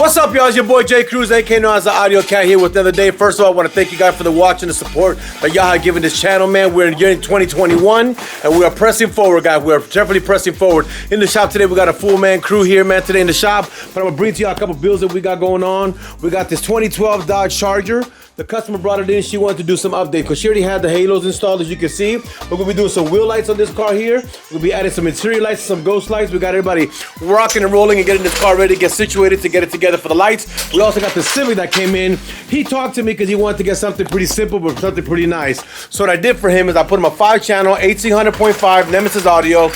What's up, y'all? It's your boy J Cruz, aka known as the Audio Cat, here with another day. First of all, I want to thank you guys for the watch and the support that y'all have given this channel, man. We're in year 2021, and we are pressing forward, guys. We're definitely pressing forward. In the shop today, we got a full man crew here, man, today in the shop. But I'm going to bring to y'all a couple builds that we got going on. We got this 2012 Dodge Charger. The customer brought it in. She wanted to do some update because she already had the halos installed, as you can see. We're going to be doing some wheel lights on this car here. We'll be adding some interior lights, some ghost lights. We got everybody rocking and rolling and getting this car ready to get situated to get it together for the lights. We also got the Civic that came in. He talked to me because he wanted to get something pretty simple but something pretty nice. So what I did for him is I put him a 5-channel 1800.5 Nemesis audio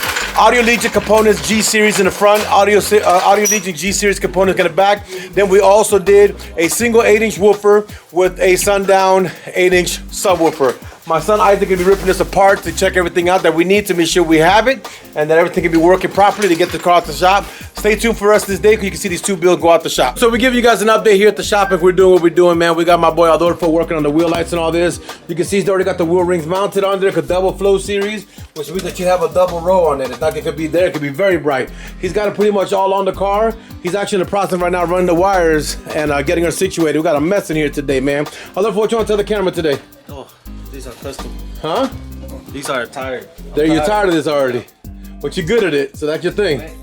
Legion components G series in the front, Audio Legion G series components in the back. Then we also did a single 8-inch woofer with a sundown 8-inch subwoofer. My son Isaac will be ripping this apart to check everything out that we need to make sure we have it and that everything can be working properly to get the car out the shop. Stay tuned for us this day because you can see these two builds go out the shop. So we give you guys an update here at the shop if we're doing what we're doing, man. We got my boy Adolfo working on the wheel lights and all this. You can see he's already got the wheel rings mounted on there, a double flow series, which means that you have a double row on it. It's not like it could be there, it could be very bright. He's got it pretty much all on the car. He's actually in the process right now running the wires and getting her situated. We got a mess in here today, man. Adolfo, what you want to tell the camera today? Oh, these are custom. Huh? These are tired. You're tired of this already. But you're good at it, so that's your thing.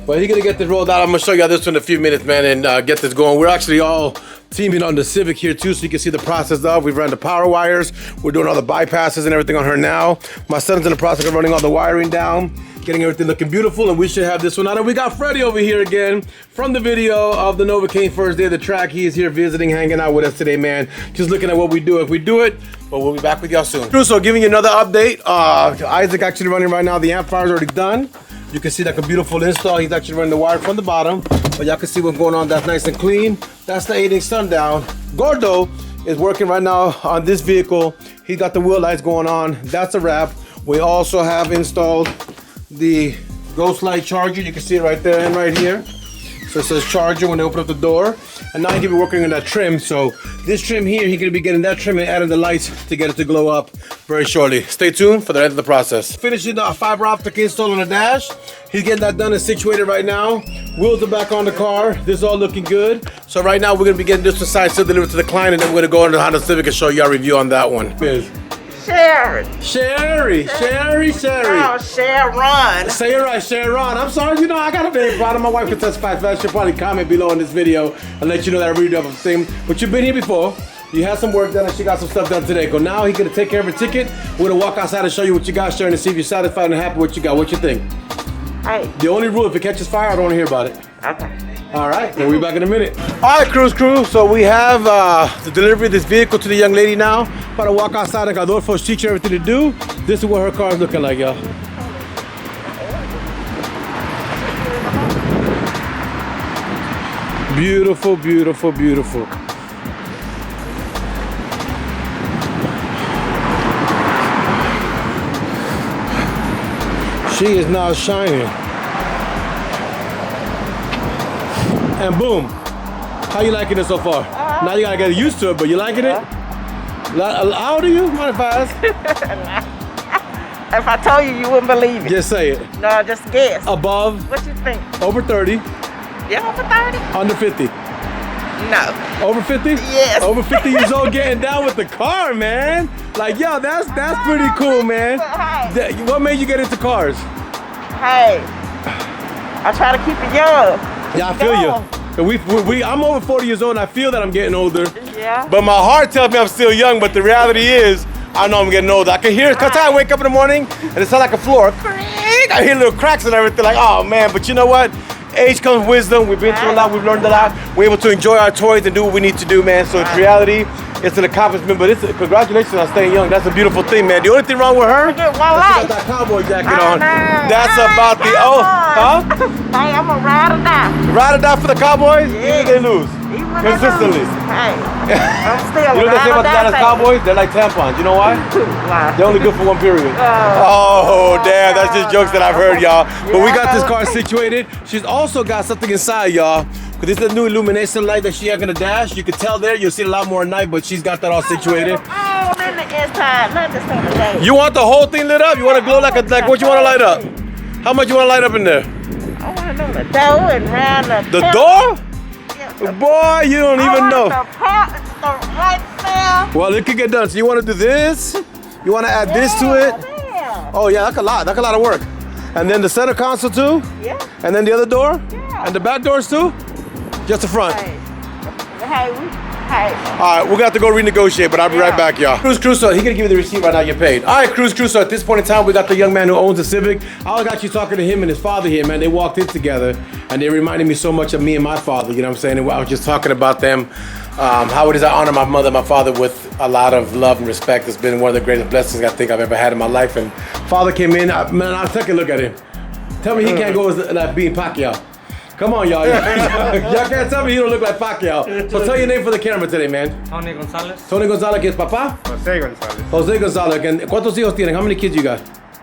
But he's gonna get this rolled out. I'm gonna show you this in a few minutes, man, and get this going. We're actually all teaming on the Civic here too, so you can see the process of. We've run the power wires. We're doing all the bypasses and everything on her now. My son's in the process of running all the wiring down, getting everything looking beautiful, and we should have this one out. And we got Freddie over here again from the video of the Novocaine first day of the track. He is here visiting, hanging out with us today, man. Just looking at what we do. If we do it, but we'll be back with y'all soon. So giving you another update. Isaac actually running right now. The amplifier is already done. You can see like a beautiful install. He's actually running the wire from the bottom, but y'all can see what's going on. That's nice and clean. That's the 8-inch sundown. Gordo is working right now on this vehicle. He got the wheel lights going on. That's a wrap. We also have installed the ghost light charger. You can see it right there and right here. So it says charger when they open up the door. And now he's gonna be working on that trim. So this trim here, he's gonna be getting that trim and adding the lights to get it to glow up very shortly. Stay tuned for the end of the process. Finishing the fiber optic install on the dash. He's getting that done and situated right now. Wheels are back on the car. This is all looking good. So right now we're gonna be getting this one side still delivered to the client, and then we're gonna go into the Honda Civic and show you our review on that one. Sherry. Oh, Sharon. Say it right, Sharon. I'm sorry, you know, I got a big problem. My wife can testify to that. She'll probably comment below in this video and let you know that I really do have a thing. But you've been here before. You had some work done and she got some stuff done today. So now he's gonna take care of her ticket. We're gonna walk outside and show you what you got, Sharon, and see if you're satisfied and happy with what you got. What you think? Hey. The only rule, if it catches fire, I don't wanna hear about it. Okay. All right, we'll be back in a minute. All right, crew. So we have the delivery of this vehicle to the young lady now. About to walk outside and Adolfo's teaching her everything to do. This is what her car is looking like, y'all. Beautiful, beautiful, beautiful. She is now shining. And boom. How you liking it so far? Now you gotta get used to it, but you liking it? How old are you? Mind if I ask? If I told you, you wouldn't believe it. Just say it. No, just guess. Above? What you think? Over 30. Yeah, over 30? Under 50. No. Over 50? Yes. Over 50 years old getting down with the car, man. Like, yo, that's pretty cool, man. Hey. What made you get into cars? Hey. I try to keep it young. Yeah, I feel you. I'm over 40 years old and I feel that I'm getting older. Yeah. But my heart tells me I'm still young, but the reality is, I know I'm getting older. I can hear it, cause I wake up in the morning and it sounds like a floor. I hear little cracks and everything, like, oh man, but you know what? Age comes wisdom. We've been through a lot, we've learned a lot. We're able to enjoy our toys and do what we need to do, man. So in reality, it's an accomplishment, but congratulations on staying young. That's a beautiful thing, man. The only thing wrong with her, she got that cowboy jacket on. That's about the, huh? Hey, I'm a ride or die. Ride or die for the Cowboys? Yeah. Even if they lose. Consistently. Hey, I'm still you know what they say about the Dallas Cowboys? They're like tampons. You know why? Why? They're only good for one period. Oh, damn. That's just jokes that I've heard, y'all. But we got this car situated. She's also got something inside, y'all. Because this is a new illumination light that she ain't gonna dash. You can tell there. You'll see it a lot more at night, but she's got that all situated. Oh, in the inside, not just on the day. You want the whole thing lit up? You want to glow like what you want to light up? How much you want to light up in there? I want to know the door and round the door? Yeah. Boy, you don't even know. The part is right there. Well, it could get done. So you want to do this? You want to add this to it? Damn. Oh yeah, that's a lot. That's a lot of work. And then the center console too? Yeah. And then the other door? Yeah. And the back doors too? Just the front. Hey, All right, we're gonna have to go renegotiate, but I'll be right back, y'all. Cruz Crusoe, he gonna give you the receipt right now, you're paid. All right, Cruz Crusoe, at this point in time, we got the young man who owns the Civic. I was actually talking to him and his father here, man. They walked in together, and they reminded me so much of me and my father, you know what I'm saying? And I was just talking about them, how it is I honor my mother and my father with a lot of love and respect. It's been one of the greatest blessings I think I've ever had in my life. And father came in, man, I'll take a look at him. Tell me he can't go as like being Pacquiao. Come on, y'all. Y'all can't tell me he don't look like Pacquiao. So tell your name for the camera today, man. Tony Gonzalez. Tony Gonzalez, que es papá? Jose Gonzalez. Jose Gonzalez. And ¿cuántos hijos tienen? How many kids you got?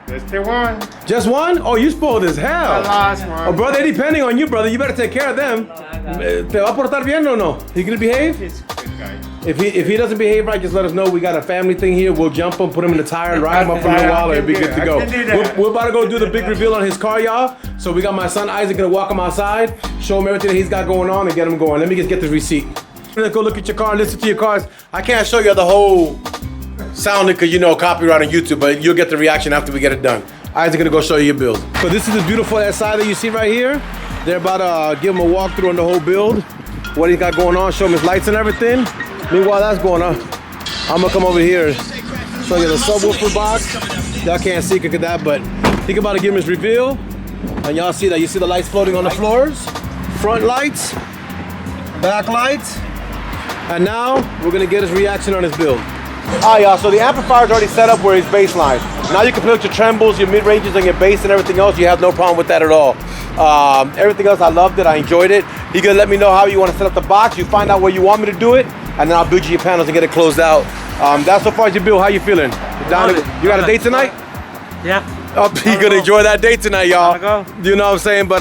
Este one. Just one? Oh, you spoiled as hell. The last one. Oh, brother, they depending on you, brother. You better take care of them. ¿Te va a portar bien o no? He gonna behave? He's a good guy. If he doesn't behave right, just let us know. We got a family thing here. We'll jump him, put him in the tire, and ride him up for a little while, and it'll be good to go. We're about to go do the big reveal on his car, y'all. So we got my son Isaac gonna walk him outside, show him everything that he's got going on, and get him going. Let me just get the receipt. Let's go look at your car and listen to your cars. I can't show you the whole sound because you know copyright on YouTube, but you'll get the reaction after we get it done. Isaac's gonna go show you your build. So this is the beautiful SI that you see right here. They're about to give him a walkthrough on the whole build, what he's got going on, show him his lights and everything. Meanwhile, that's going on. I'm gonna come over here and show you the subwoofer box. Y'all can't see look at that, but he's about to give him his reveal. And y'all see that, you see the lights floating on the floors, front lights, back lights. And now we're gonna get his reaction on his build. All right, y'all, so the amplifier's already set up where his bass line. Now you can play with your trembles, your mid-ranges, and your bass and everything else. You have no problem with that at all. Everything else, I loved it, I enjoyed it. You're gonna let me know how you wanna set up the box. You find out where you want me to do it, and then I'll build you your panels and get it closed out. That's so far as your build. How you feeling? You got a date tonight? Yeah. Oh, you're gonna enjoy that date tonight, y'all. Go. You know what I'm saying? But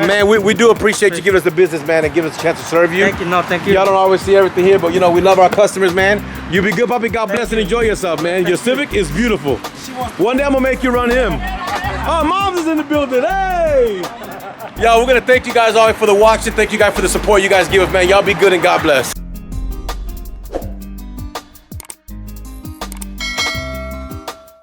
man, we do appreciate you giving us the business, man, and giving us a chance to serve you. Thank you. No, thank you. Y'all don't always see everything here, but you know, we love our customers, man. You be good, puppy. God bless and enjoy yourself, man. Your Civic is beautiful. One day I'm gonna make you run him. Oh, Mom's is in the building. Hey! Y'all, we're gonna thank you guys all for the watching. Thank you guys for the support you guys give us, man. Y'all be good and God bless.